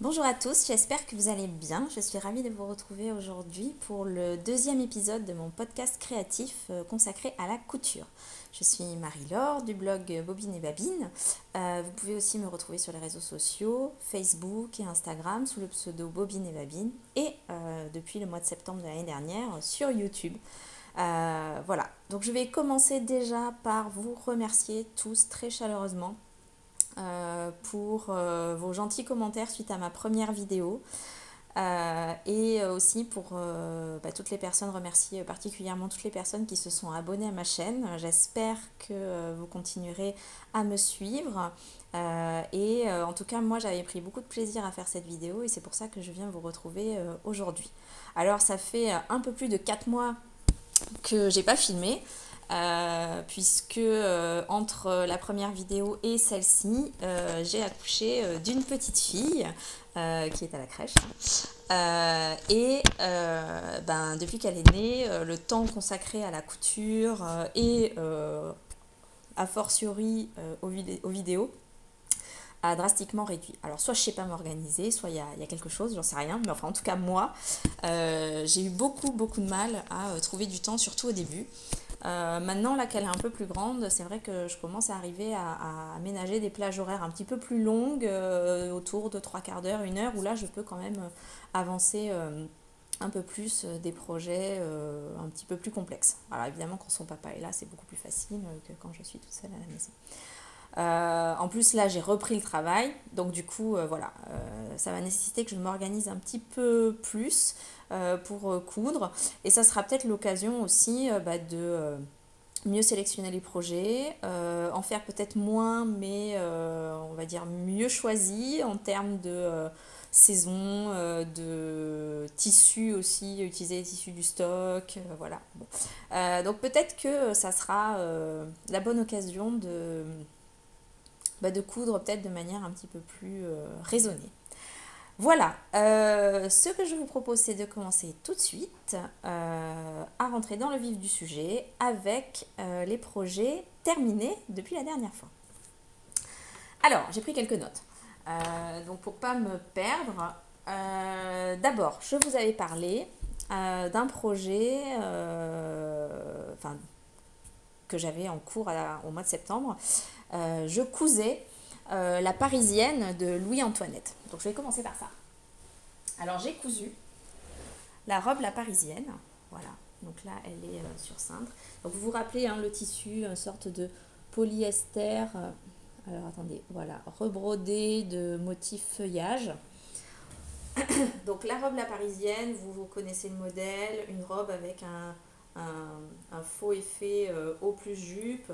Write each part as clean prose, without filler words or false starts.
Bonjour à tous, j'espère que vous allez bien. Je suis ravie de vous retrouver aujourd'hui pour le deuxième épisode de mon podcast créatif consacré à la couture. Je suis Marie-Laure du blog Bobine et Babine. Vous pouvez aussi me retrouver sur les réseaux sociaux, Facebook et Instagram sous le pseudo Bobine et Babine et depuis le mois de septembre de l'année dernière sur YouTube. Voilà, donc je vais commencer déjà par vous remercier tous très chaleureusement pour vos gentils commentaires suite à ma première vidéo et aussi pour toutes les personnes, remercier particulièrement toutes les personnes qui se sont abonnées à ma chaîne. J'espère que vous continuerez à me suivre en tout cas moi j'avais pris beaucoup de plaisir à faire cette vidéo et c'est pour ça que je viens vous retrouver aujourd'hui. Alors ça fait un peu plus de 4 mois que j'ai pas filmé. Puisque entre la première vidéo et celle-ci, j'ai accouché d'une petite fille qui est à la crèche. Depuis qu'elle est née, le temps consacré à la couture et a fortiori aux vidéos a drastiquement réduit. Alors soit je sais pas m'organiser, soit il y a quelque chose, j'en sais rien, mais enfin en tout cas moi, j'ai eu beaucoup de mal à trouver du temps, surtout au début. Maintenant là qu'elle est un peu plus grande, c'est vrai que je commence à arriver à aménager des plages horaires un petit peu plus longues, autour de 3/4 d'heure, 1 heure, où là je peux quand même avancer un peu plus des projets un petit peu plus complexes. Alors évidemment quand son papa est là c'est beaucoup plus facile que quand je suis toute seule à la maison. En plus là j'ai repris le travail, donc du coup ça va nécessiter que je m'organise un petit peu plus pour coudre, et ça sera peut-être l'occasion aussi de mieux sélectionner les projets, en faire peut-être moins mais on va dire mieux choisi en termes de saison, de tissus aussi, utiliser les tissus du stock, voilà. Bon. Donc peut-être que ça sera la bonne occasion de coudre peut-être de manière un petit peu plus raisonnée. Voilà, ce que je vous propose c'est de commencer tout de suite à rentrer dans le vif du sujet avec les projets terminés depuis la dernière fois. Alors, j'ai pris quelques notes. Donc pour pas me perdre, d'abord je vous avais parlé d'un projet que j'avais en cours au mois de septembre. Je cousais la Parisienne de Louis-Antoinette. Donc je vais commencer par ça. Alors j'ai cousu la robe La Parisienne. Voilà. Donc là elle est sur cintre. Donc vous vous rappelez le tissu, une sorte de polyester. Alors attendez, voilà, rebrodé de motifs feuillage. Donc la robe La Parisienne, vous connaissez le modèle, une robe avec un faux effet haut plus jupe.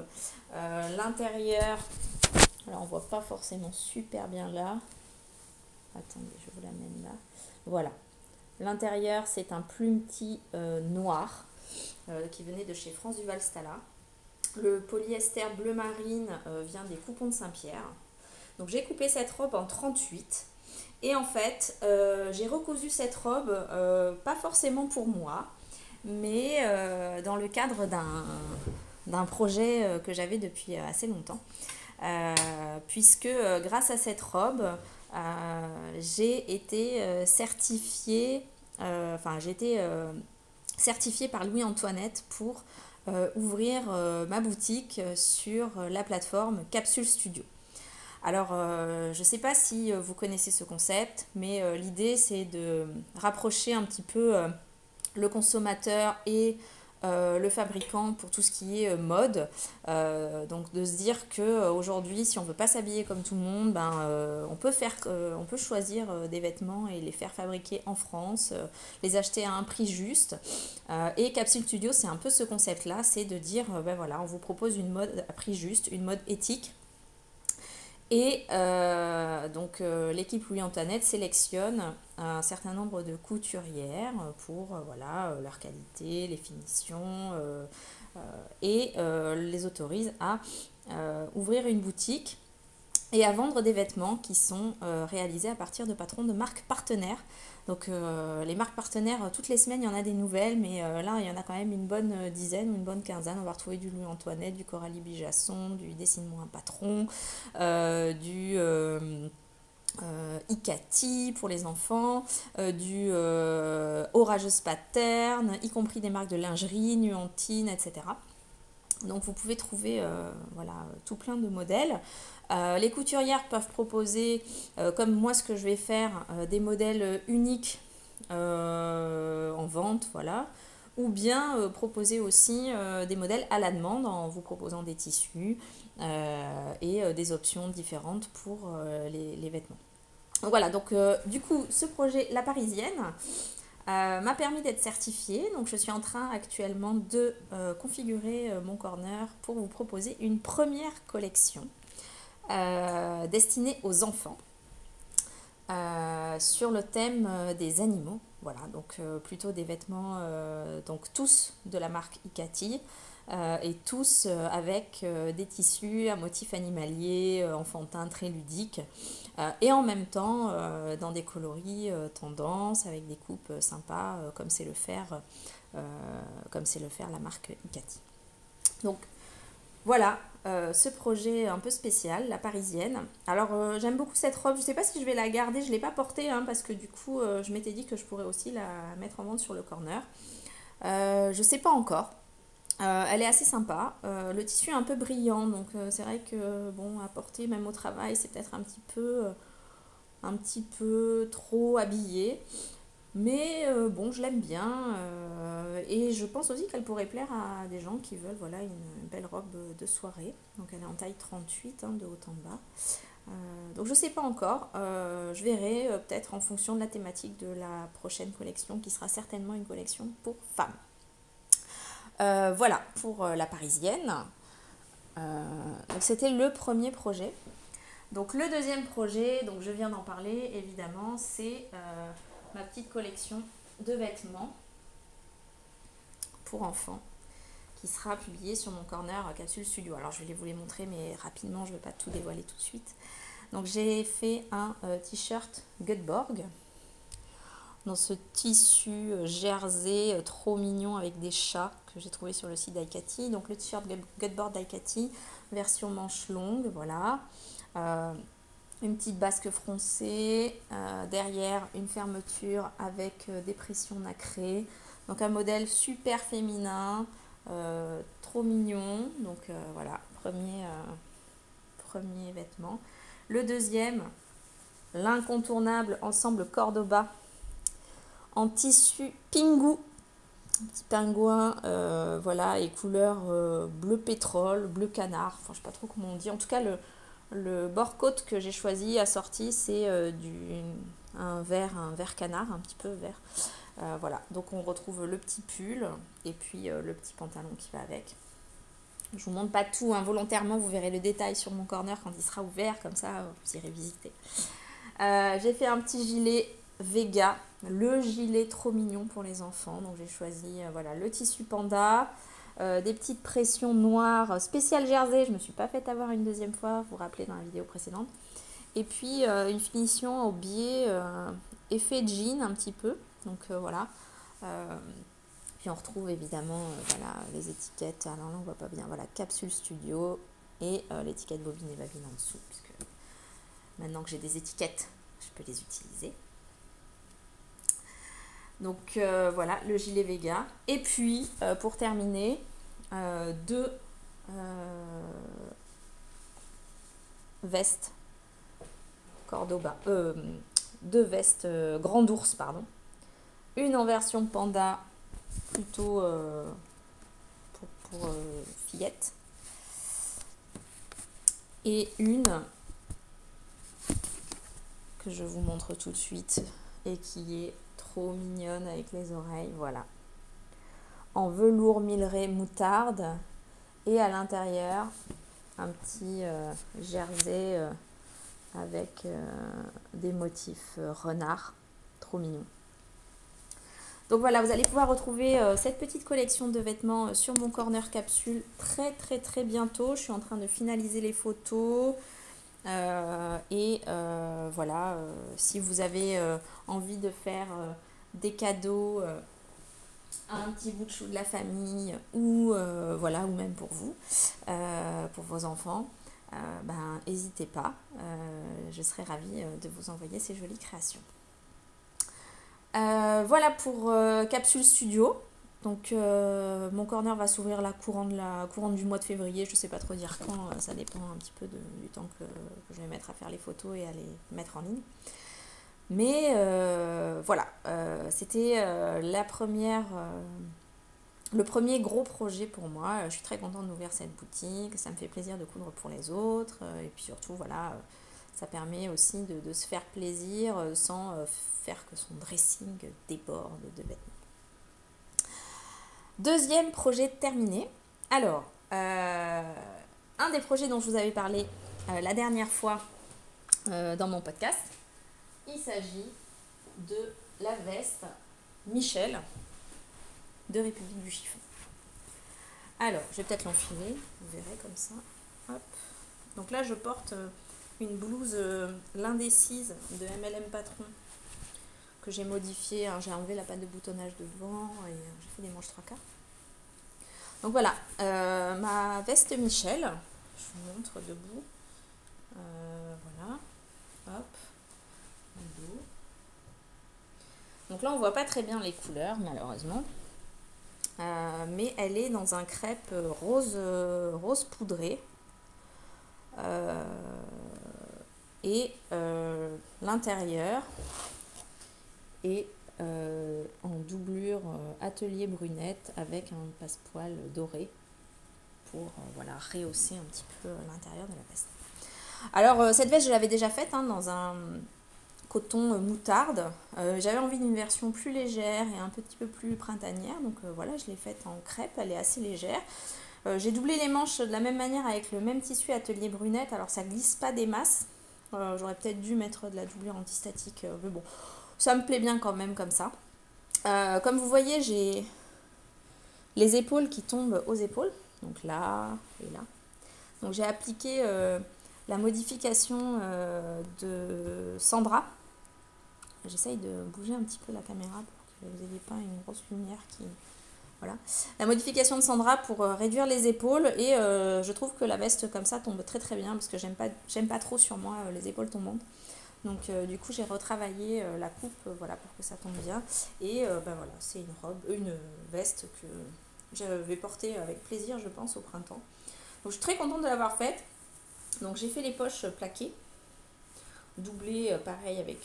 L'intérieur, alors on voit pas forcément super bien là. Attendez, je vous l'amène là. Voilà. L'intérieur, c'est un plumetis noir qui venait de chez France Duval Stala. Le polyester bleu marine vient des Coupons de Saint-Pierre. Donc j'ai coupé cette robe en 38. Et en fait, j'ai recousu cette robe, pas forcément pour moi, mais dans le cadre d'un projet que j'avais depuis assez longtemps. Puisque grâce à cette robe, j'ai été certifiée, certifiée par Louis-Antoinette pour ouvrir ma boutique sur la plateforme Capsule Studio. Alors, je ne sais pas si vous connaissez ce concept, mais l'idée c'est de rapprocher un petit peu le consommateur et le fabricant pour tout ce qui est mode. Donc de se dire qu'aujourd'hui, si on ne veut pas s'habiller comme tout le monde, on peut choisir des vêtements et les faire fabriquer en France, les acheter à un prix juste. Et Capsule Studio, c'est un peu ce concept-là, c'est de dire, voilà, on vous propose une mode à prix juste, une mode éthique. Et l'équipe Louis-Antoinette sélectionne un certain nombre de couturières pour leur qualité, les finitions et les autorise à ouvrir une boutique et à vendre des vêtements qui sont réalisés à partir de patrons de marques partenaires. Donc les marques partenaires, toutes les semaines il y en a des nouvelles, mais là il y en a quand même une bonne dizaine ou une bonne quinzaine. On va retrouver du Louis-Antoinette, du Coralie Bijasson, du Dessine-moi un patron, Icati pour les enfants, du Orageuse Pattern, y compris des marques de lingerie, Nuantine, etc. Donc vous pouvez trouver voilà, tout plein de modèles. Les couturières peuvent proposer, comme moi ce que je vais faire, des modèles uniques en vente, voilà. Ou bien proposer aussi des modèles à la demande en vous proposant des tissus et des options différentes pour les vêtements. Donc voilà, donc du coup ce projet La Parisienne m'a permis d'être certifiée. Donc je suis en train actuellement de configurer mon corner pour vous proposer une première collection destinée aux enfants sur le thème des animaux. Voilà, donc plutôt des vêtements, donc tous de la marque Icati et tous avec des tissus à motifs animaliers, enfantins, très ludiques et en même temps dans des coloris tendance avec des coupes sympas comme c'est le faire la marque Icati. Donc voilà, ce projet un peu spécial, la parisienne. Alors j'aime beaucoup cette robe, je ne sais pas si je vais la garder, je ne l'ai pas portée hein, parce que du coup je m'étais dit que je pourrais aussi la mettre en vente sur le corner. Je ne sais pas encore. Elle est assez sympa. Le tissu est un peu brillant, donc c'est vrai que bon, à porter même au travail, c'est peut-être un petit peu trop habillé. Mais bon, je l'aime bien et je pense aussi qu'elle pourrait plaire à des gens qui veulent voilà, une belle robe de soirée. Donc elle est en taille 38 hein, de haut en bas. Donc je ne sais pas encore. Je verrai peut-être en fonction de la thématique de la prochaine collection qui sera certainement une collection pour femmes. Voilà pour la parisienne. Donc c'était le premier projet. Donc le deuxième projet, donc je viens d'en parler évidemment, c'est ma petite collection de vêtements pour enfants qui sera publiée sur mon corner Capsule Studio. Alors je vais vous les montrer mais rapidement, je ne vais pas tout dévoiler tout de suite. Donc j'ai fait un t-shirt Göteborg dans ce tissu jersey trop mignon avec des chats que j'ai trouvé sur le site d'Icati. Donc le t-shirt Göteborg d'Icati, version manche longue, voilà. Une petite basque froncée, derrière une fermeture avec des pressions nacrées. Donc un modèle super féminin, trop mignon. Donc voilà, premier vêtement. Le deuxième, l'incontournable ensemble Cordoba en tissu Pingu. Un petit pingouin, voilà, et couleur bleu pétrole, bleu canard. Enfin, je ne sais pas trop comment on dit. En tout cas, le bord-côte que j'ai choisi assorti, c'est un vert canard, un petit peu vert. Voilà, donc on retrouve le petit pull et puis le petit pantalon qui va avec. Je vous montre pas tout, hein, volontairement, vous verrez le détail sur mon corner quand il sera ouvert, comme ça vous irez visiter. J'ai fait un petit gilet Vega, le gilet trop mignon pour les enfants. Donc j'ai choisi voilà, le tissu panda, des petites pressions noires spécial jersey. Je ne me suis pas fait avoir une deuxième fois, vous vous rappelez dans la vidéo précédente. Et puis une finition au biais effet jean un petit peu. Donc voilà. Puis on retrouve évidemment voilà, les étiquettes. Alors là on voit pas bien. Voilà, Capsule Studio et l'étiquette bobine et babine en dessous. Puisque maintenant que j'ai des étiquettes, je peux les utiliser. Donc voilà, le gilet Vega. Et puis, pour terminer, deux vestes Cordoba. Deux vestes Grand Ours, pardon. Une en version panda, plutôt pour fillettes. Et une que je vous montre tout de suite et qui est trop mignonne avec les oreilles, voilà, en velours mileré moutarde et à l'intérieur un petit jersey avec des motifs renard, trop mignon. Donc voilà, vous allez pouvoir retrouver cette petite collection de vêtements sur mon corner capsule très bientôt. Je suis en train de finaliser les photos. Voilà, si vous avez envie de faire des cadeaux à un petit bout de chou de la famille ou voilà, ou même pour vous, pour vos enfants, n'hésitez pas, je serai ravie de vous envoyer ces jolies créations. Voilà pour Capsule Studio. Donc mon corner va s'ouvrir la courante du mois de février, je ne sais pas trop dire quand, ça dépend un petit peu du temps que je vais mettre à faire les photos et à les mettre en ligne. Mais voilà, c'était le premier gros projet pour moi. Je suis très contente d'ouvrir cette boutique, ça me fait plaisir de coudre pour les autres et puis surtout voilà, ça permet aussi de se faire plaisir sans faire que son dressing déborde de vêtements. Deuxième projet terminé. Alors, un des projets dont je vous avais parlé la dernière fois dans mon podcast, il s'agit de la veste Michel de République du Chiffon. Alors, je vais peut-être l'enfiler, vous verrez comme ça. Hop. Donc là, je porte une blouse l'indécise de MLM Patron que j'ai modifiée. J'ai enlevé la patte de boutonnage devant et j'ai fait des manches 3/4. Donc voilà, ma veste Michel, je vous montre debout. Voilà, hop, le dos. Donc là, on voit pas très bien les couleurs, malheureusement. Mais elle est dans un crêpe rose poudré. Et l'intérieur est en doublure atelier brunette avec un passepoil doré pour voilà, rehausser un petit peu l'intérieur de la veste. Alors cette veste je l'avais déjà faite dans un coton moutarde. J'avais envie d'une version plus légère et un petit peu plus printanière, donc voilà, je l'ai faite en crêpe, elle est assez légère. J'ai doublé les manches de la même manière avec le même tissu atelier brunette, alors ça glisse pas des masses. J'aurais peut-être dû mettre de la doublure antistatique, mais bon, ça me plaît bien quand même comme ça. Comme vous voyez, j'ai les épaules qui tombent aux épaules, donc là et là. Donc j'ai appliqué la modification de Sandra. J'essaye de bouger un petit peu la caméra pour que vous n'ayez pas une grosse lumière qui... Voilà. La modification de Sandra pour réduire les épaules et je trouve que la veste comme ça tombe très très bien parce que j'aime pas trop sur moi les épaules tombantes. Donc du coup j'ai retravaillé la coupe voilà, pour que ça tombe bien et voilà, c'est une veste que je vais porter avec plaisir je pense au printemps. Donc je suis très contente de l'avoir faite. Donc j'ai fait les poches plaquées, doublées pareil avec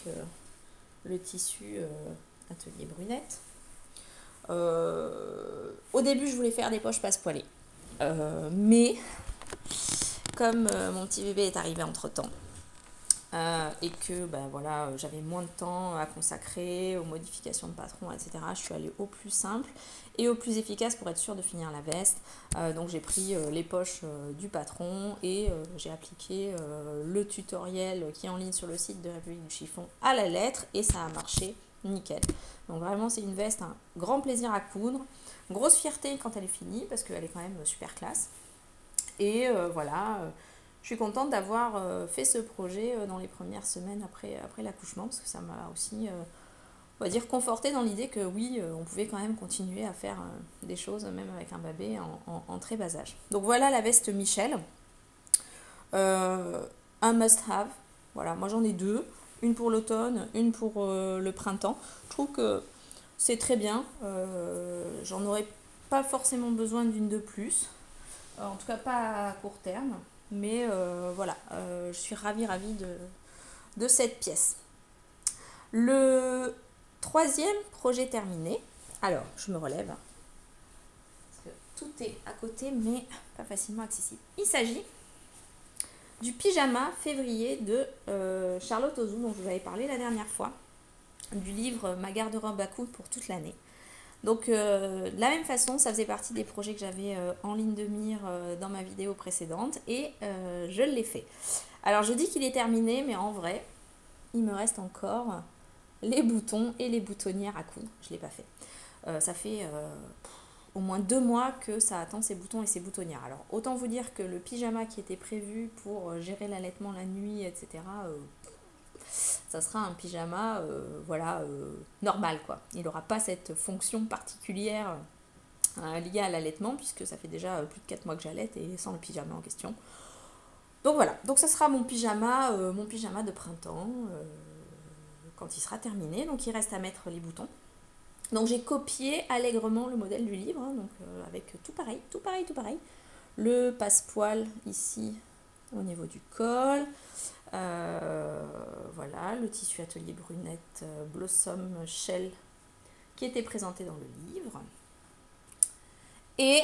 le tissu atelier brunette. Au début je voulais faire des poches passe-poilées, mais comme mon petit bébé est arrivé entre temps et que voilà, j'avais moins de temps à consacrer aux modifications de patron, etc., je suis allée au plus simple et au plus efficace pour être sûre de finir la veste. Donc j'ai pris les poches du patron et j'ai appliqué le tutoriel qui est en ligne sur le site de République du Chiffon à la lettre et ça a marché nickel. Donc vraiment c'est une veste, un grand plaisir à coudre, grosse fierté quand elle est finie parce qu'elle est quand même super classe. Et voilà, je suis contente d'avoir fait ce projet dans les premières semaines après l'accouchement parce que ça m'a aussi, on va dire, confortée dans l'idée que oui, on pouvait quand même continuer à faire des choses même avec un bébé en très bas âge. Donc voilà la veste Michel, un must-have. Voilà, moi j'en ai deux. Une pour l'automne, une pour le printemps. Je trouve que c'est très bien. J'en aurais pas forcément besoin d'une de plus. En tout cas pas à court terme. Mais voilà, je suis ravie de cette pièce. Le troisième projet terminé. Alors, je me relève. Parce que tout est à côté, mais pas facilement accessible. Il s'agit du pyjama février de Charlotte Ozou, dont je vous avais parlé la dernière fois, du livre Ma garde-robe à coudre pour toute l'année. Donc de la même façon, ça faisait partie des projets que j'avais en ligne de mire dans ma vidéo précédente et je l'ai fait. Alors je dis qu'il est terminé, mais en vrai, il me reste encore les boutons et les boutonnières à coudre. Je ne l'ai pas fait. Ça fait au moins 2 mois que ça attend ses boutons et ses boutonnières. Alors autant vous dire que le pyjama qui était prévu pour gérer l'allaitement la nuit, etc., ça sera un pyjama normal quoi. Il n'aura pas cette fonction particulière liée à l'allaitement puisque ça fait déjà plus de 4 mois que j'allaite et sans le pyjama en question. Donc voilà, donc ça sera mon pyjama de printemps quand il sera terminé. Donc il reste à mettre les boutons. Donc j'ai copié allègrement le modèle du livre, hein, donc avec tout pareil, tout pareil, tout pareil. Le passepoil ici au niveau du col. Voilà, le tissu atelier brunette Blossom Shell qui était présenté dans le livre. Et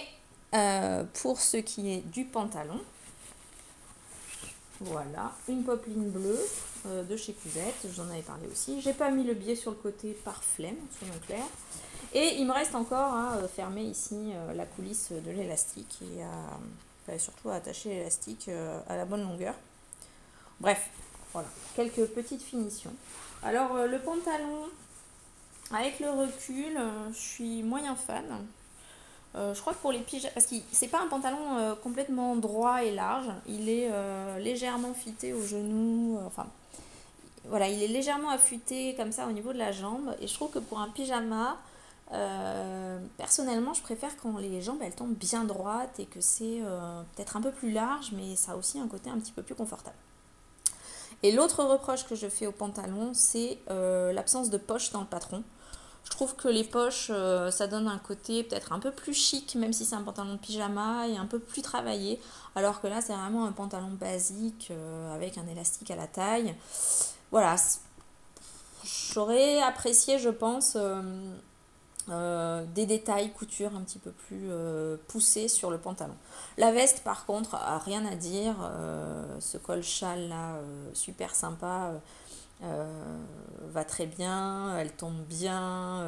pour ce qui est du pantalon, voilà, une popeline bleue de chez Cousette, j'en avais parlé aussi. J'ai pas mis le biais sur le côté par flemme, soyons clairs. Et il me reste encore à fermer ici la coulisse de l'élastique et surtout à attacher l'élastique à la bonne longueur. Bref, voilà, quelques petites finitions. Alors le pantalon, avec le recul, je suis moyen fan. Je crois que pour les pyjamas, parce que c'est pas un pantalon complètement droit et large, il est légèrement fité au genou, enfin voilà, il est légèrement affûté comme ça au niveau de la jambe, et je trouve que pour un pyjama, personnellement je préfère quand les jambes elles tombent bien droites et que c'est peut-être un peu plus large, mais ça a aussi un côté un petit peu plus confortable. Et l'autre reproche que je fais au pantalon, c'est l'absence de poche dans le patron. Je trouve que les poches, ça donne un côté peut-être un peu plus chic, même si c'est un pantalon de pyjama, et un peu plus travaillé. Alors que là, c'est vraiment un pantalon basique, avec un élastique à la taille. Voilà, j'aurais apprécié, je pense, des détails couture un petit peu plus poussés sur le pantalon. La veste, par contre, rien à dire. Ce col châle là, super sympa. Va très bien, elle tombe bien,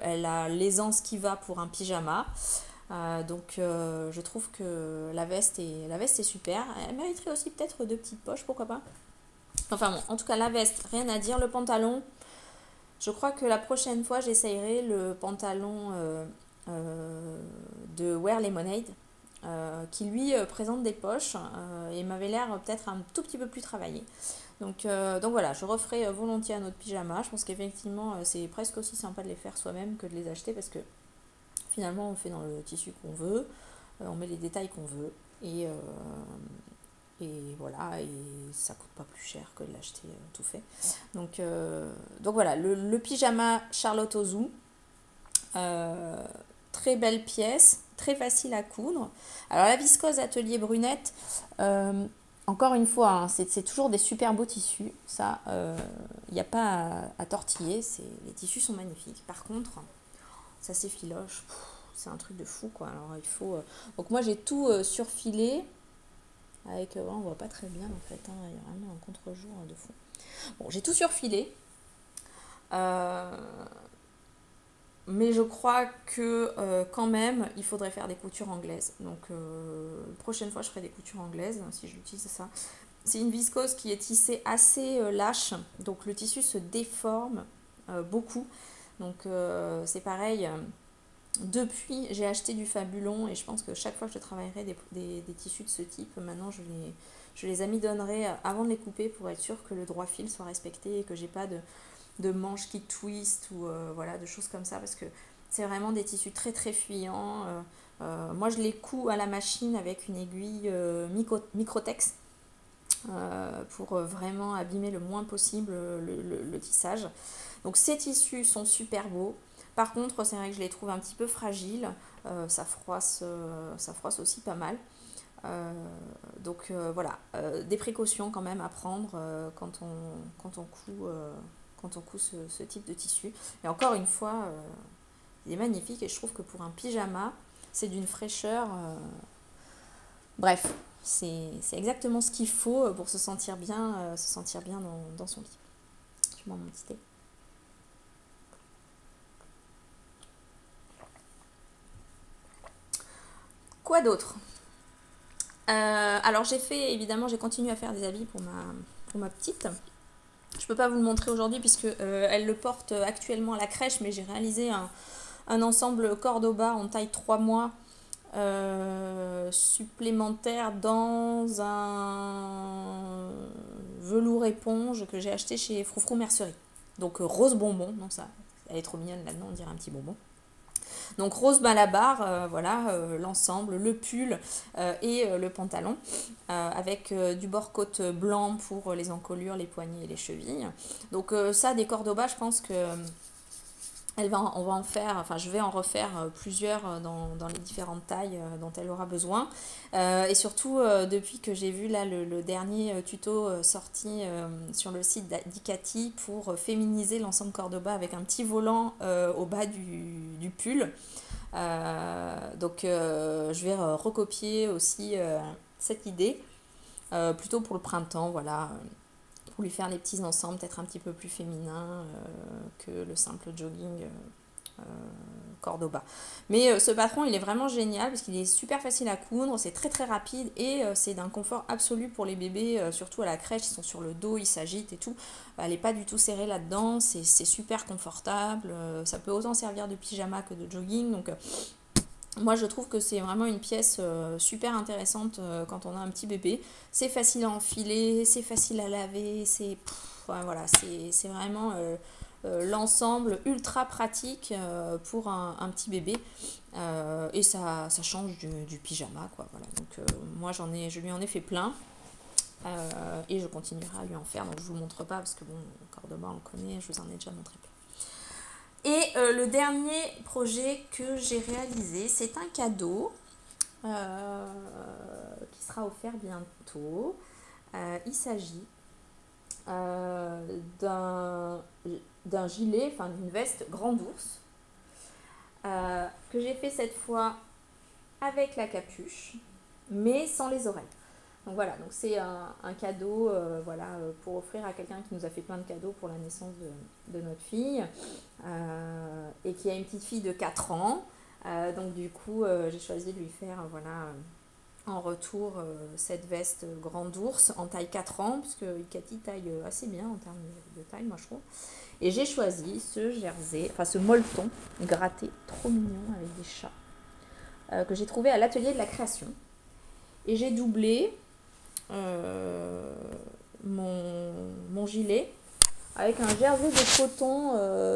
elle a l'aisance qui va pour un pyjama. Donc je trouve que la veste est super. Elle mériterait aussi peut-être deux petites poches, pourquoi pas. Enfin bon, en tout cas la veste, rien à dire. Le pantalon, je crois que la prochaine fois j'essayerai le pantalon de Wear Lemonade. Qui lui présente des poches et m'avait l'air peut-être un tout petit peu plus travaillé. Donc voilà, je referai volontiers un autre pyjama. Je pense qu'effectivement, c'est presque aussi sympa de les faire soi-même que de les acheter parce que finalement, on fait dans le tissu qu'on veut, on met les détails qu'on veut et voilà, et ça coûte pas plus cher que de l'acheter tout fait. Donc voilà, le pyjama Charlotte Ozou, très belle pièce, très facile à coudre. Alors la viscose atelier brunette, encore une fois, hein, c'est toujours des super beaux tissus. Ça, il n'y a pas à tortiller. Les tissus sont magnifiques. Par contre, ça s'effiloche. C'est un truc de fou, quoi. Alors il faut. Donc moi j'ai tout surfilé. Avec, on voit pas très bien en fait. Hein, il y a vraiment un contre-jour de fou. Bon, j'ai tout surfilé. Mais je crois que quand même, il faudrait faire des coutures anglaises. Donc, prochaine fois, je ferai des coutures anglaises, si j'utilise ça. C'est une viscose qui est tissée assez lâche, donc le tissu se déforme beaucoup. Donc, c'est pareil. Depuis, j'ai acheté du Fabulon et je pense que chaque fois que je travaillerai des tissus de ce type, maintenant, je les amidonnerai avant de les couper pour être sûr que le droit fil soit respecté et que j'ai pas de manches qui twistent ou voilà, de choses comme ça parce que c'est vraiment des tissus très très fuyants. Moi je les couds à la machine avec une aiguille Microtex pour vraiment abîmer le moins possible le tissage. Donc ces tissus sont super beaux. Par contre, c'est vrai que je les trouve un petit peu fragiles. Ça froisse aussi pas mal. Voilà, des précautions quand même à prendre quand on coud ce type de tissu. Et encore une fois, il est magnifique et je trouve que pour un pyjama, c'est d'une fraîcheur. Bref, c'est exactement ce qu'il faut pour se sentir bien dans son lit. Je bois mon petit thé. Quoi d'autre? Alors j'ai continué à faire des habits pour ma petite. Je peux pas vous le montrer aujourd'hui puisque elle le porte actuellement à la crèche, mais j'ai réalisé un ensemble Cordoba en taille 3 mois supplémentaire dans un velours éponge que j'ai acheté chez Froufrou Mercerie. Donc rose bonbon, non ça, elle est trop mignonne là-dedans, on dirait un petit bonbon. Donc rose malabar, voilà, l'ensemble, le pull et le pantalon, avec du bord-côte blanc pour les encolures, les poignets et les chevilles. Donc ça, des Cordoba, je pense que on va en faire, enfin je vais en refaire plusieurs dans les différentes tailles dont elle aura besoin. Et surtout, depuis que j'ai vu là le dernier tuto sorti sur le site d'Icati pour féminiser l'ensemble Cordoba avec un petit volant au bas du pull. Donc je vais recopier aussi cette idée, plutôt pour le printemps, voilà, pour lui faire les petits ensembles peut-être un petit peu plus féminins que le simple jogging Cordoba. Mais ce patron, il est vraiment génial parce qu'il est super facile à coudre, c'est très très rapide et c'est d'un confort absolu pour les bébés, surtout à la crèche, ils sont sur le dos, ils s'agitent et tout. Elle n'est pas du tout serrée là-dedans, c'est super confortable, ça peut autant servir de pyjama que de jogging, donc moi je trouve que c'est vraiment une pièce super intéressante quand on a un petit bébé. C'est facile à enfiler, c'est facile à laver, ouais, voilà, c'est vraiment l'ensemble ultra pratique pour un petit bébé. Et ça change du pyjama, quoi. Voilà. Donc moi je lui en ai fait plein. Et je continuerai à lui en faire. Donc je vous montre pas parce que bon, Cordoba on le connaît, je vous en ai déjà montré plein. Et le dernier projet que j'ai réalisé, c'est un cadeau qui sera offert bientôt. Il s'agit d'un gilet, enfin d'une veste Grand Ours, que j'ai fait cette fois avec la capuche, mais sans les oreilles. Donc voilà, donc c'est un cadeau voilà, pour offrir à quelqu'un qui nous a fait plein de cadeaux pour la naissance de notre fille, et qui a une petite fille de 4 ans. Donc du coup, j'ai choisi de lui faire voilà, en retour cette veste Grand Ours en taille 4 ans, parce que Cathy taille assez bien en termes de taille, moi je trouve. Et j'ai choisi ce jersey, enfin ce molleton gratté, trop mignon, avec des chats, que j'ai trouvé à l'atelier de la création. Et j'ai doublé mon gilet avec un jersey de coton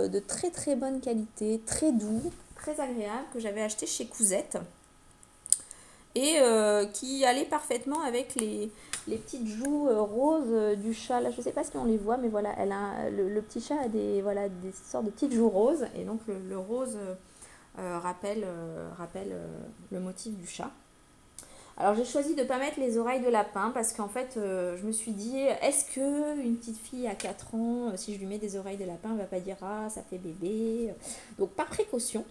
de très très bonne qualité, très doux, très agréable, que j'avais acheté chez Cousette et qui allait parfaitement avec les petites joues roses du chat. Là, je ne sais pas si on les voit, mais voilà, le petit chat a des sortes de petites joues roses, et donc le rose rappelle le motif du chat. Alors j'ai choisi de ne pas mettre les oreilles de lapin parce qu'en fait je me suis dit, est-ce que une petite fille à 4 ans, si je lui mets des oreilles de lapin, elle va pas dire ah ça fait bébé. Donc par précaution,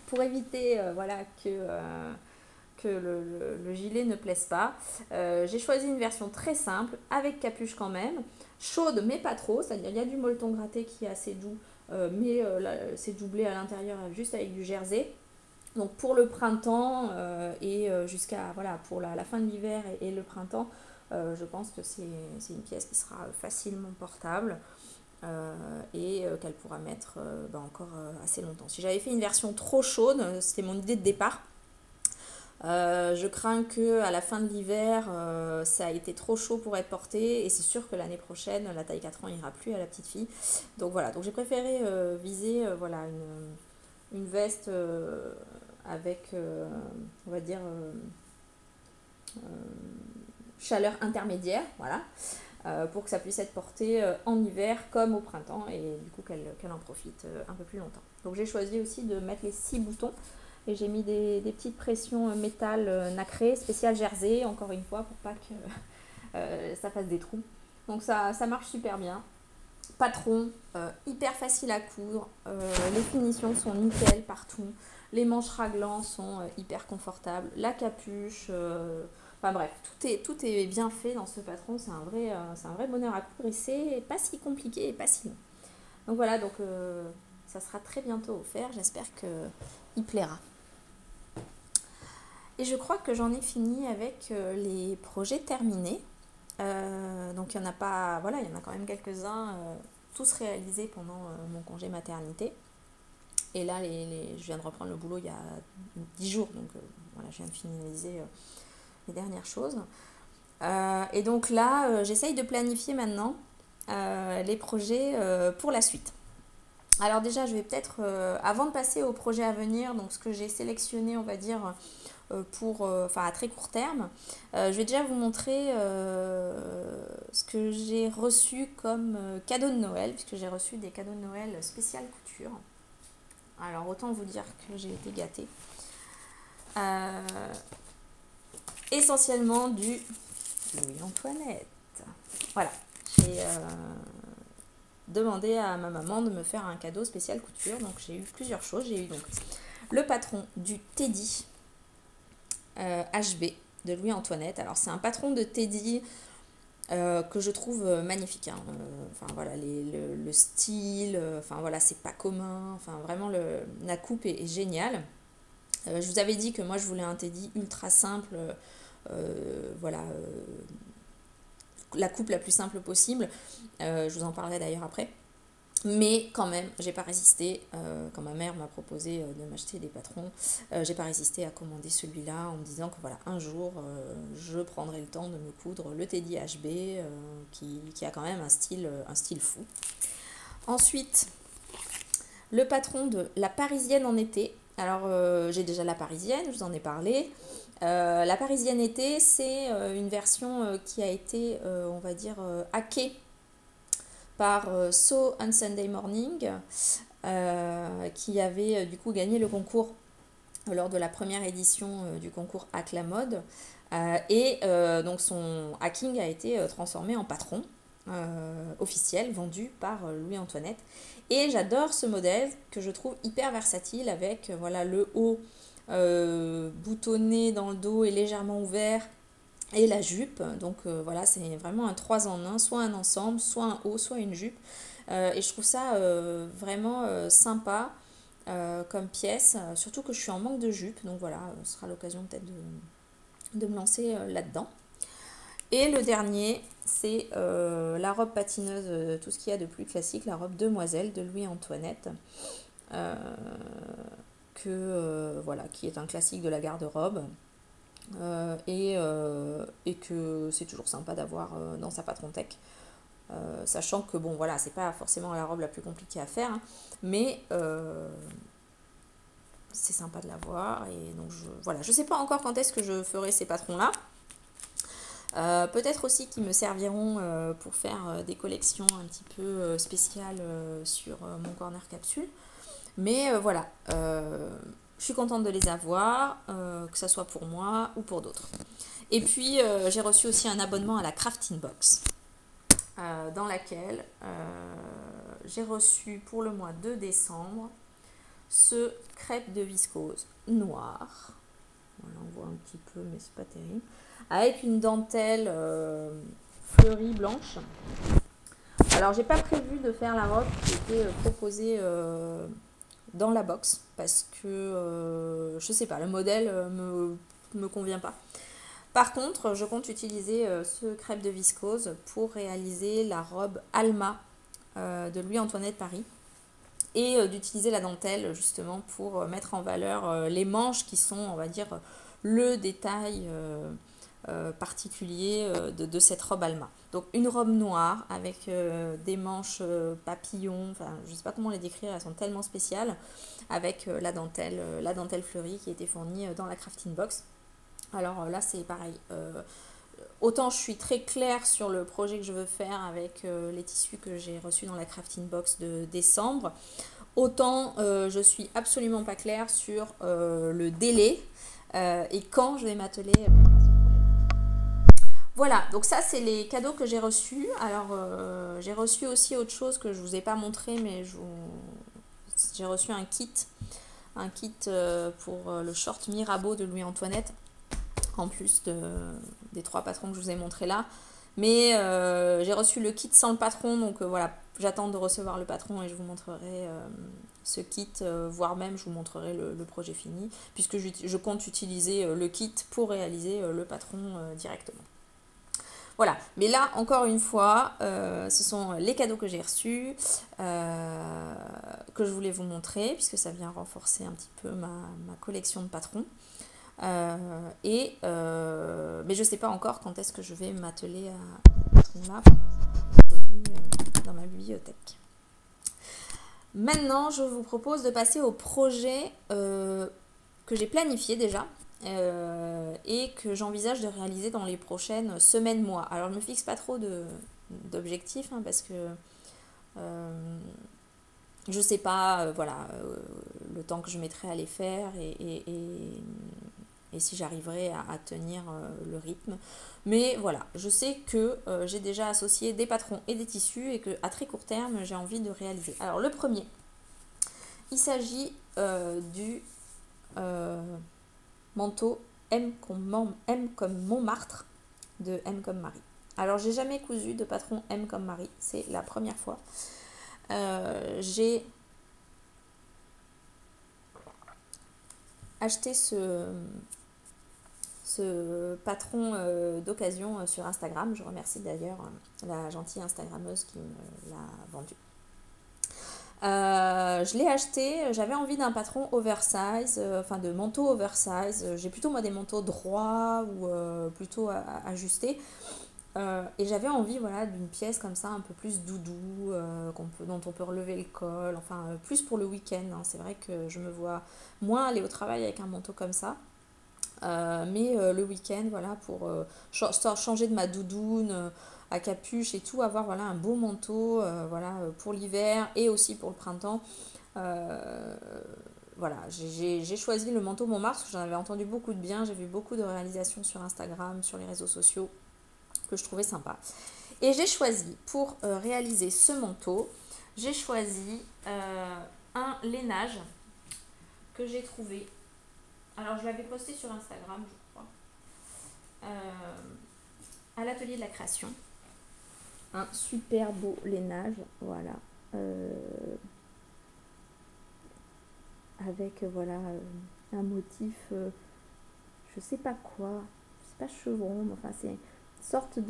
pour éviter voilà, que le gilet ne plaise pas, j'ai choisi une version très simple avec capuche quand même, chaude mais pas trop, c'est-à-dire il y a du molleton gratté qui est assez doux, mais là, c'est doublé à l'intérieur juste avec du jersey. Donc pour le printemps et jusqu'à voilà, pour la fin de l'hiver et le printemps, je pense que c'est une pièce qui sera facilement portable et qu'elle pourra mettre encore assez longtemps. Si j'avais fait une version trop chaude, c'était mon idée de départ. Je crains que à la fin de l'hiver, ça a été trop chaud pour être porté, et c'est sûr que l'année prochaine, la taille 4 ans ira plus à la petite fille. Donc voilà, donc j'ai préféré viser voilà, une veste avec, on va dire, chaleur intermédiaire, voilà, pour que ça puisse être porté en hiver comme au printemps, et du coup qu'elle en profite un peu plus longtemps. Donc j'ai choisi aussi de mettre les 6 boutons, et j'ai mis des petites pressions métal nacré, spécial jersey, encore une fois, pour pas que ça fasse des trous. Donc ça marche super bien. Patron, hyper facile à coudre, les finitions sont nickel partout, les manches raglants sont hyper confortables, la capuche, enfin bref, tout est bien fait dans ce patron, c'est un vrai bonheur à coudre, et c'est pas si compliqué et pas si long. Donc voilà, donc ça sera très bientôt offert, j'espère qu'il plaira. Et je crois que j'en ai fini avec les projets terminés. Donc il y en a pas, voilà, il y en a quand même quelques-uns, tous réalisés pendant mon congé maternité. Et là, je viens de reprendre le boulot il y a 10 jours, donc voilà, je viens de finaliser les dernières choses. Et donc là, j'essaye de planifier maintenant les projets pour la suite. Alors déjà, je vais peut-être, avant de passer au projet à venir, donc ce que j'ai sélectionné, on va dire, enfin à très court terme, je vais déjà vous montrer ce que j'ai reçu comme cadeau de Noël, puisque j'ai reçu des cadeaux de Noël spécial couture. Alors autant vous dire que j'ai été gâtée. Euh, Essentiellement du Louis-Antoinette. Voilà, j'ai demandé à ma maman de me faire un cadeau spécial couture, donc j'ai eu plusieurs choses. J'ai eu donc le patron du Teddy HB de Louis-Antoinette. Alors c'est un patron de Teddy que je trouve magnifique. Hein. Enfin voilà, le style, enfin voilà, c'est pas commun. Enfin vraiment, la coupe est géniale. Je vous avais dit que moi je voulais un Teddy ultra simple. Voilà, la coupe la plus simple possible. Je vous en parlerai d'ailleurs après. Mais quand même, j'ai pas résisté, quand ma mère m'a proposé de m'acheter des patrons, j'ai pas résisté à commander celui-là en me disant que voilà, un jour, je prendrai le temps de me coudre le Teddy HB, qui a quand même un style fou. Ensuite, le patron de la Parisienne en été. Alors, j'ai déjà la Parisienne, je vous en ai parlé. La Parisienne été, c'est une version qui a été, on va dire, hackée par So on Sunday Morning, qui avait du coup gagné le concours lors de la première édition du concours Hack la mode. Donc son hacking a été transformé en patron officiel vendu par Louis-Antoinette. Et j'adore ce modèle que je trouve hyper versatile avec voilà, le haut boutonné dans le dos et légèrement ouvert. Et la jupe, donc voilà, c'est vraiment un 3 en 1, soit un ensemble, soit un haut, soit une jupe. Et je trouve ça vraiment sympa comme pièce, surtout que je suis en manque de jupe, donc voilà, ce sera l'occasion peut-être de me lancer là-dedans. Et le dernier, c'est la robe patineuse, tout ce qu'il y a de plus classique, la robe Demoiselle de Louis-Antoinette, voilà, qui est un classique de la garde-robe. Et que c'est toujours sympa d'avoir dans sa patron tech, sachant que bon voilà, c'est pas forcément la robe la plus compliquée à faire, hein, mais c'est sympa de l'avoir. Et donc voilà, je sais pas encore quand est-ce que je ferai ces patrons là. Peut-être aussi qu'ils me serviront pour faire des collections un petit peu spéciales sur mon corner capsule, mais voilà, je suis contente de les avoir, que ce soit pour moi ou pour d'autres. Et puis, j'ai reçu aussi un abonnement à la Crafting Box, dans laquelle j'ai reçu pour le mois de décembre ce crêpe de viscose noir. Voilà, on voit un petit peu, mais c'est pas terrible. Avec une dentelle fleurie blanche. Alors, j'ai pas prévu de faire la robe qui était proposée dans la box parce que je sais pas, le modèle me convient pas. Par contre, je compte utiliser ce crêpe de viscose pour réaliser la robe Alma de Louis-Antoinette Paris, et d'utiliser la dentelle justement pour mettre en valeur les manches qui sont, on va dire, le détail particulier de cette robe Alma. Donc une robe noire avec des manches papillons, enfin je ne sais pas comment les décrire, elles sont tellement spéciales, avec la dentelle fleurie qui était fournie dans la crafting box. Alors là c'est pareil, autant je suis très claire sur le projet que je veux faire avec les tissus que j'ai reçus dans la crafting box de décembre, autant je suis absolument pas claire sur le délai et quand je vais m'atteler. Voilà, donc ça c'est les cadeaux que j'ai reçus. Alors j'ai reçu aussi autre chose que je vous ai pas montré, mais j'ai reçu un kit pour le short Mirabeau de Louis-Antoinette, en plus des 3 patrons que je vous ai montrés là. Mais j'ai reçu le kit sans le patron, donc voilà, j'attends de recevoir le patron et je vous montrerai ce kit, voire même je vous montrerai le projet fini, puisque je compte utiliser le kit pour réaliser le patron directement. Voilà, mais là, encore une fois, ce sont les cadeaux que j'ai reçus, que je voulais vous montrer, puisque ça vient renforcer un petit peu ma collection de patrons. Mais je ne sais pas encore quand est-ce que je vais m'atteler à patron là dans ma bibliothèque. Maintenant, je vous propose de passer au projet que j'ai planifié déjà et que j'envisage de réaliser dans les prochaines semaines, mois. Alors, je ne me fixe pas trop d'objectifs parce que je ne sais pas voilà, le temps que je mettrai à les faire et si j'arriverai à tenir le rythme. Mais voilà, je sais que j'ai déjà associé des patrons et des tissus et qu'à très court terme, j'ai envie de réaliser. Alors, le premier, il s'agit du manteau M comme Montmartre de M comme Marie. Alors, j'ai jamais cousu de patron M comme Marie, c'est la première fois. J'ai acheté ce patron d'occasion sur Instagram. Je remercie d'ailleurs la gentille Instagrammeuse qui me l'a vendu. Je l'ai acheté, j'avais envie d'un patron oversize, enfin de manteau oversize. J'ai plutôt moi des manteaux droits ou plutôt ajustés. Et j'avais envie voilà, d'une pièce comme ça un peu plus doudou, dont on peut relever le col, enfin plus pour le week-end. Hein. C'est vrai que je me vois moins aller au travail avec un manteau comme ça. Mais le week-end, voilà, pour changer de ma doudoune à capuche et tout, avoir voilà, un beau manteau voilà, pour l'hiver et aussi pour le printemps. Euh, voilà, j'ai choisi le manteau Montmartre parce que j'en avais entendu beaucoup de bien, j'ai vu beaucoup de réalisations sur Instagram, sur les réseaux sociaux que je trouvais sympa. Et j'ai choisi pour réaliser ce manteau, j'ai choisi un lainage que j'ai trouvé. Alors je l'avais posté sur Instagram, je crois, à l'atelier de la création. Un super beau lainage, voilà. Euh, avec voilà un motif, je sais pas quoi, c'est pas chevron, mais enfin c'est une sorte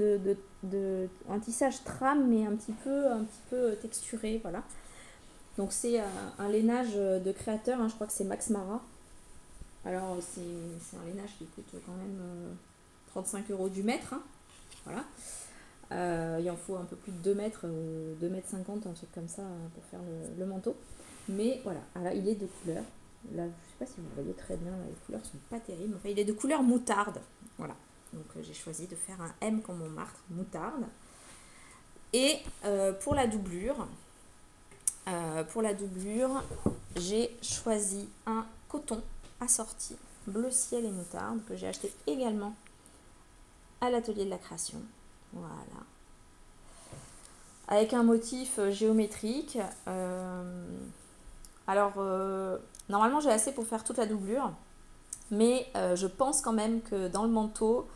un tissage trame mais un petit peu texturé, voilà. Donc c'est un lainage de créateur, hein, je crois que c'est Max Mara. Alors c'est un lainage qui coûte quand même 35 € du mètre, hein, voilà. Il en faut un peu plus de 2 mètres, 2 mètres 50, un truc comme ça pour faire le manteau. Mais voilà, alors, il est de couleur. Là, je ne sais pas si vous voyez très bien, là, les couleurs sont pas terribles. Enfin, il est de couleur moutarde. Voilà. Donc j'ai choisi de faire un M comme Montmartre, moutarde. Et pour la doublure, j'ai choisi un coton assorti bleu ciel et moutarde que j'ai acheté également à l'atelier de la création. Voilà. Avec un motif géométrique. Alors, normalement, j'ai assez pour faire toute la doublure. Mais je pense quand même que dans le manteau,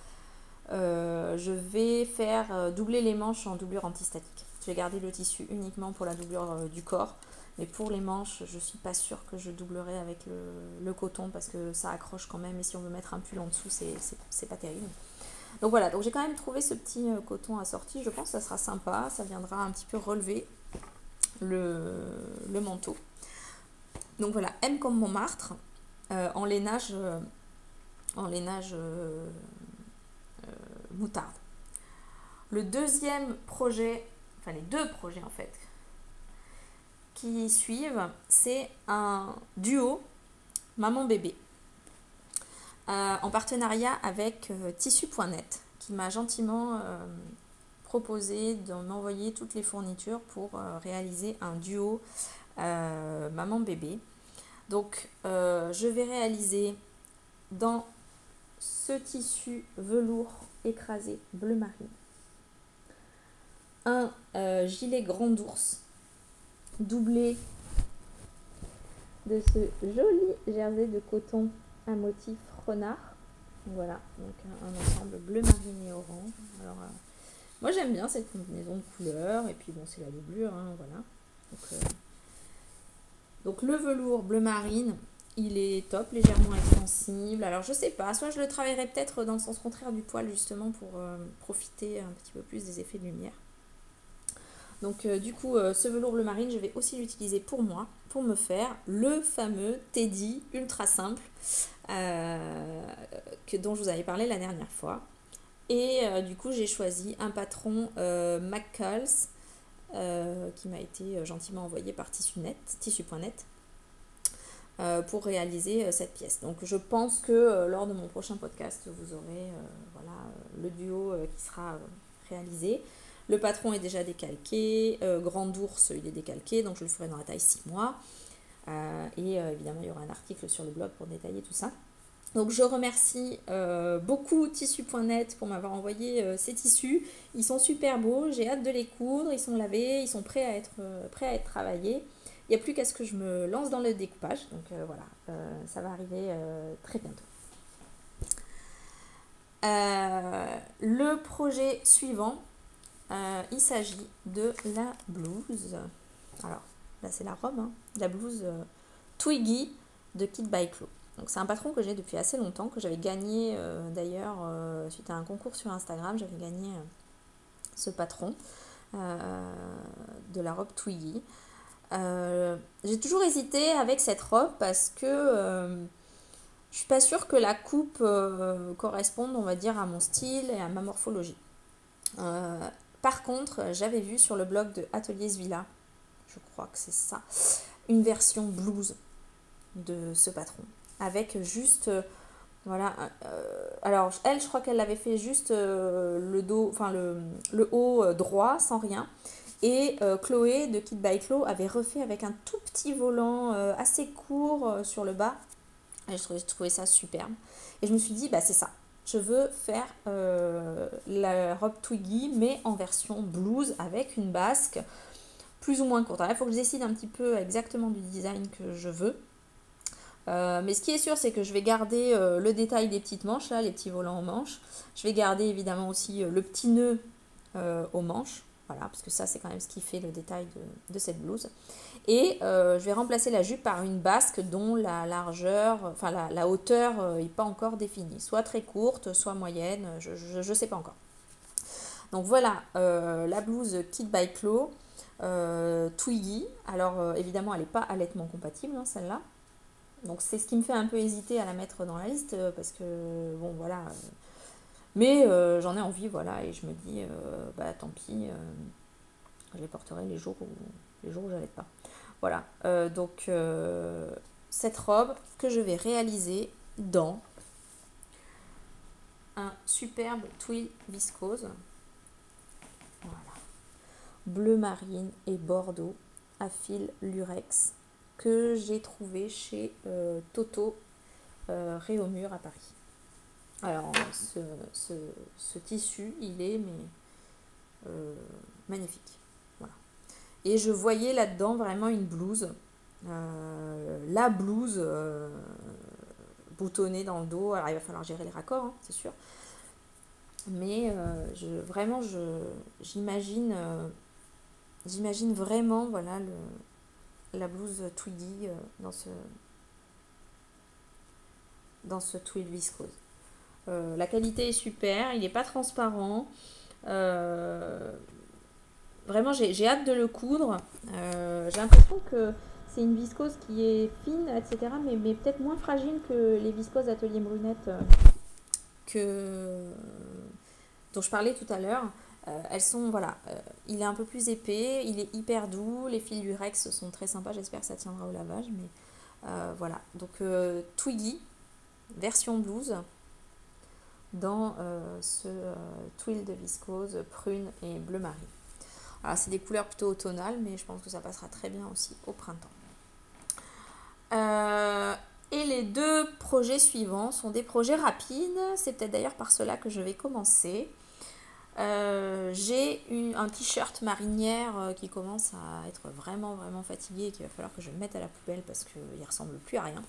je vais faire doubler les manches en doublure antistatique. Je vais garder le tissu uniquement pour la doublure du corps. Mais pour les manches, je ne suis pas sûre que je doublerai avec le coton parce que ça accroche quand même. Et si on veut mettre un pull en dessous, c'est pas terrible. Donc voilà, donc j'ai quand même trouvé ce petit coton assorti. Je pense que ça sera sympa. Ça viendra un petit peu relever le manteau. Donc voilà, M comme Montmartre, en lainage moutarde. Le deuxième projet, enfin les deux projets en fait, qui suivent, c'est un duo maman-bébé en partenariat avec tissu.net qui m'a gentiment proposé de m'envoyer toutes les fournitures pour réaliser un duo maman-bébé. Donc je vais réaliser dans ce tissu velours écrasé bleu marine un gilet grand ours doublé de ce joli jersey de coton à motif renard. Voilà, donc un ensemble bleu marine et orange. Alors, moi j'aime bien cette combinaison de couleurs et puis bon c'est la doublure, hein, voilà. Donc le velours bleu marine, il est top, légèrement extensible. Alors je sais pas, soit je le travaillerai peut-être dans le sens contraire du poil justement pour profiter un petit peu plus des effets de lumière. Donc du coup, ce velours bleu marine, je vais aussi l'utiliser pour moi, pour me faire le fameux Teddy ultra simple dont je vous avais parlé la dernière fois. Et du coup, j'ai choisi un patron McCalls qui m'a été gentiment envoyé par tissu.net pour réaliser cette pièce. Donc je pense que lors de mon prochain podcast, vous aurez voilà, le duo qui sera réalisé. Le patron est déjà décalqué, Grand Ours il est décalqué, donc je le ferai dans la taille 6 mois. Et évidemment il y aura un article sur le blog pour détailler tout ça. Donc je remercie beaucoup tissu.net pour m'avoir envoyé ces tissus. Ils sont super beaux, j'ai hâte de les coudre, ils sont lavés, ils sont prêts à être travaillés. Il n'y a plus qu'à ce que je me lance dans le découpage. Donc voilà, ça va arriver très bientôt. Le projet suivant, il s'agit de la blouse. Alors là c'est la robe, hein, la blouse Twiggy de Kit by Chloe. Donc c'est un patron que j'ai depuis assez longtemps, que j'avais gagné d'ailleurs suite à un concours sur Instagram, j'avais gagné ce patron de la robe Twiggy. J'ai toujours hésité avec cette robe parce que je suis pas sûre que la coupe corresponde, on va dire, à mon style et à ma morphologie. Par contre, j'avais vu sur le blog de Ateliers Villa, je crois que c'est ça, une version blouse de ce patron avec juste voilà alors elle je crois qu'elle l'avait fait juste le dos, enfin le haut droit sans rien, et Chloé de Kit by Chloe avait refait avec un tout petit volant assez court sur le bas, et je trouvais ça superbe et je me suis dit bah c'est ça, je veux faire la robe Twiggy mais en version blouse avec une basque plus ou moins courte. Alors il faut que je décide un petit peu exactement du design que je veux. Mais ce qui est sûr, c'est que je vais garder le détail des petites manches, là, les petits volants aux manches. Je vais garder évidemment aussi le petit nœud aux manches. Voilà, parce que ça, c'est quand même ce qui fait le détail de cette blouse. Et je vais remplacer la jupe par une basque dont la largeur, enfin la hauteur n'est pas encore définie. Soit très courte, soit moyenne, je ne sais pas encore. Donc voilà, la blouse Kit by Chloe, Twiggy. Alors évidemment, elle n'est pas allaitement compatible, hein, celle-là. Donc c'est ce qui me fait un peu hésiter à la mettre dans la liste parce que bon voilà, mais j'en ai envie, voilà, et je me dis bah tant pis, je les porterai les jours où j'allais pas. Voilà, donc cette robe que je vais réaliser dans un superbe twill viscose, voilà, bleu marine et bordeaux à fil lurex que j'ai trouvé chez Toto Réaumur à Paris. Alors ce tissu il est mais magnifique, voilà. Et je voyais là-dedans vraiment une blouse, la blouse boutonnée dans le dos. Alors il va falloir gérer les raccords, hein, c'est sûr, mais j'imagine vraiment voilà la blouse Twiggy dans ce twill viscose. La qualité est super, il n'est pas transparent. Vraiment, j'ai hâte de le coudre. J'ai l'impression que c'est une viscose qui est fine, etc., mais peut-être moins fragile que les viscoses Atelier Brunette dont je parlais tout à l'heure. Elles sont, voilà, il est un peu plus épais, il est hyper doux, les fils lurex sont très sympas, j'espère que ça tiendra au lavage, mais voilà. Donc Twiggy, version blouse, dans ce twill de viscose prune et bleu marine. Alors c'est des couleurs plutôt automnales, mais je pense que ça passera très bien aussi au printemps. Et les deux projets suivants sont des projets rapides, c'est peut-être d'ailleurs par cela que je vais commencer. J'ai un t-shirt marinière qui commence à être vraiment vraiment fatigué et qu'il va falloir que je le mette à la poubelle parce qu'il ne ressemble plus à rien.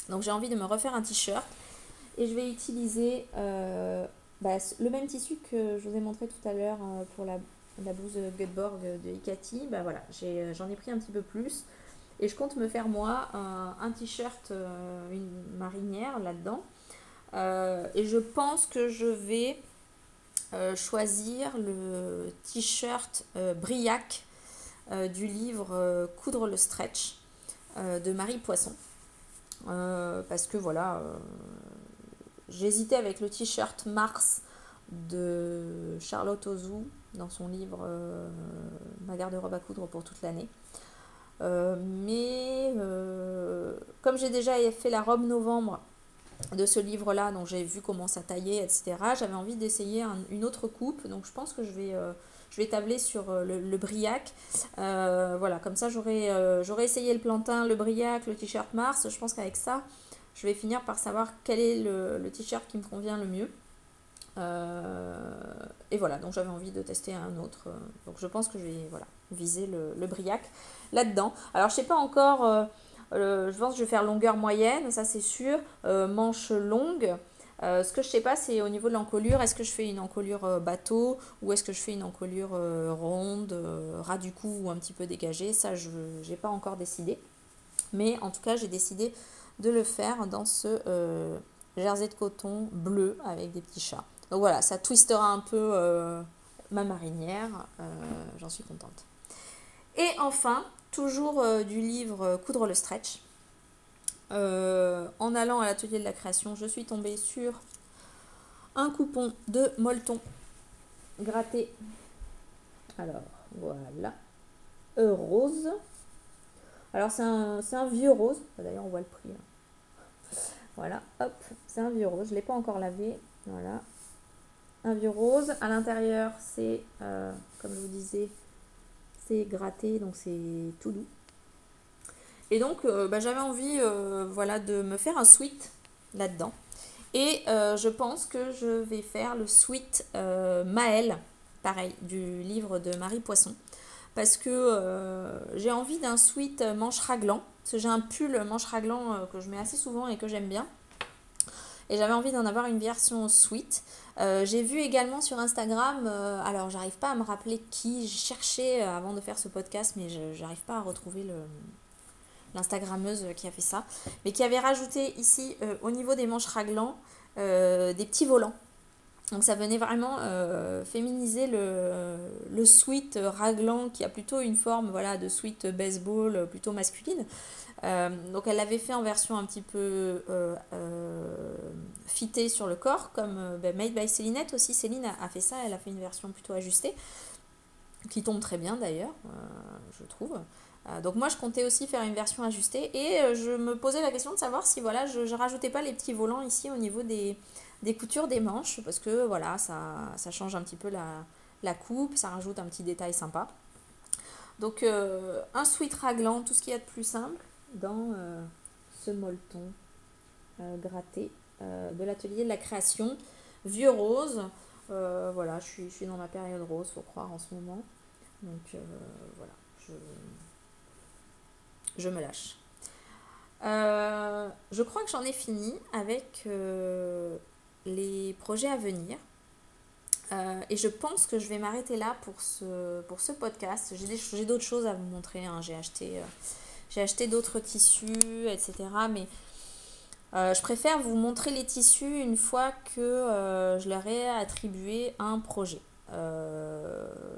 Donc j'ai envie de me refaire un t-shirt et je vais utiliser le même tissu que je vous ai montré tout à l'heure pour la blouse Göteborg de Ikati. Voilà, j'en ai pris un petit peu plus et je compte me faire moi un t-shirt, une marinière là-dedans, et je pense que je vais choisir le t-shirt Briac du livre Coudre le stretch de Marie Poisson, parce que voilà, j'hésitais avec le t-shirt Mars de Charlotte Ozou dans son livre Ma garde-robe à coudre pour toute l'année. Mais comme j'ai déjà fait la robe novembre de ce livre-là, donc j'ai vu comment ça taillait, etc., j'avais envie d'essayer une autre coupe, donc je pense que je vais tabler sur le briac. Voilà, comme ça j'aurais essayé le plantain, le briac, le t-shirt Mars. Je pense qu'avec ça, je vais finir par savoir quel est le t-shirt qui me convient le mieux. Et voilà, donc j'avais envie de tester un autre. Donc je pense que je vais viser le briac là-dedans. Alors je sais pas encore, je pense que je vais faire longueur moyenne, ça c'est sûr. Manche longue. Ce que je sais pas, c'est au niveau de l'encolure. Est-ce que je fais une encolure bateau ou est-ce que je fais une encolure ronde, ras du cou ou un petit peu dégagée? Ça, je n'ai pas encore décidé. Mais en tout cas, j'ai décidé de le faire dans ce jersey de coton bleu avec des petits chats. Donc voilà, ça twistera un peu ma marinière. J'en suis contente. Et enfin, toujours du livre Coudre le stretch. En allant à l'atelier de la création, je suis tombée sur un coupon de molleton gratté. Alors, voilà. Rose. Alors, c'est un vieux rose. D'ailleurs, on voit le prix. Voilà, hop, c'est un vieux rose. Je ne l'ai pas encore lavé. Voilà. Un vieux rose. À l'intérieur, c'est, comme je vous disais, c'est gratté, donc c'est tout doux. Et donc, j'avais envie de me faire un sweat là-dedans. Et je pense que je vais faire le sweat Maëlle, pareil, du livre de Marie Poisson. Parce que j'ai envie d'un sweat manche raglan. Parce que j'ai un pull manche raglan que je mets assez souvent et que j'aime bien. Et j'avais envie d'en avoir une version sweat. J'ai vu également sur Instagram, alors j'arrive pas à me rappeler qui, j'ai cherché avant de faire ce podcast, mais je n'arrive pas à retrouver l'instagrammeuse qui a fait ça, mais qui avait rajouté ici au niveau des manches raglans des petits volants. Donc ça venait vraiment féminiser le sweat raglan qui a plutôt une forme de sweat baseball plutôt masculine. Donc elle l'avait fait en version un petit peu fitée sur le corps, comme Made by Célinette aussi. Céline a fait ça, elle a fait une version plutôt ajustée, qui tombe très bien d'ailleurs, je trouve. Donc moi je comptais aussi faire une version ajustée et je me posais la question de savoir si je rajoutais pas les petits volants ici au niveau des coutures des manches, parce que ça change un petit peu la coupe, ça rajoute un petit détail sympa. Donc un sweat raglan, tout ce qu'il y a de plus simple dans ce molleton gratté de l'atelier de la création, vieux rose. Je suis dans ma période rose, faut croire, en ce moment. Donc voilà, je me lâche. Je crois que j'en ai fini avec les projets à venir. Et je pense que je vais m'arrêter là pour ce podcast. J'ai d'autres choses à vous montrer. J'ai acheté d'autres tissus, etc. Mais je préfère vous montrer les tissus une fois que je leur ai attribué un projet.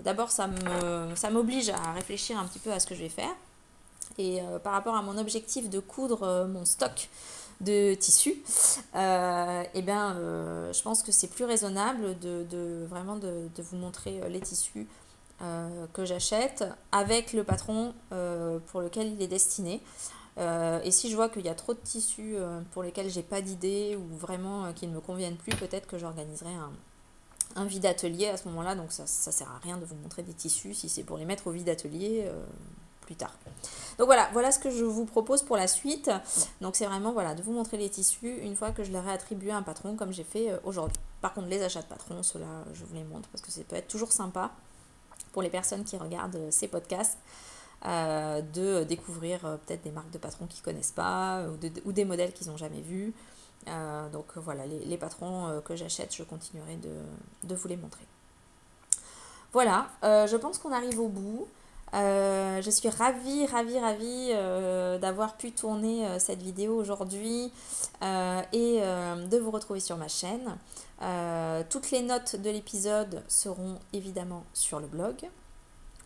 D'abord, ça m'oblige à réfléchir un petit peu à ce que je vais faire. Et par rapport à mon objectif de coudre mon stock de tissus, je pense que c'est plus raisonnable de vous montrer les tissus que j'achète avec le patron pour lequel il est destiné. Et si je vois qu'il y a trop de tissus pour lesquels j'ai pas d'idée ou vraiment qui ne me conviennent plus, peut-être que j'organiserai un vide atelier à ce moment-là. Donc ça sert à rien de vous montrer des tissus si c'est pour les mettre au vide atelier plus tard. Donc voilà ce que je vous propose pour la suite. Donc c'est vraiment de vous montrer les tissus une fois que je leur ai attribué un patron comme j'ai fait aujourd'hui. Par contre les achats de patron, ceux-là je vous les montre parce que ça peut être toujours sympa pour les personnes qui regardent ces podcasts de découvrir peut-être des marques de patrons qu'ils ne connaissent pas ou des modèles qu'ils n'ont jamais vus. Donc voilà, les patrons que j'achète, je continuerai de vous les montrer. Voilà, je pense qu'on arrive au bout. Je suis ravie d'avoir pu tourner cette vidéo aujourd'hui et de vous retrouver sur ma chaîne. Toutes les notes de l'épisode seront évidemment sur le blog.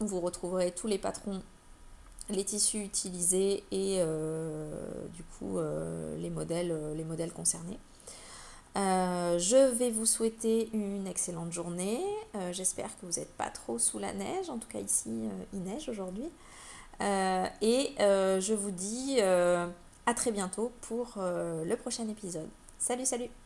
Vous retrouverez tous les patrons, les tissus utilisés et les modèles concernés. Je vais vous souhaiter une excellente journée. J'espère que vous n'êtes pas trop sous la neige. En tout cas, ici, il neige aujourd'hui. Je vous dis à très bientôt pour le prochain épisode. Salut, salut!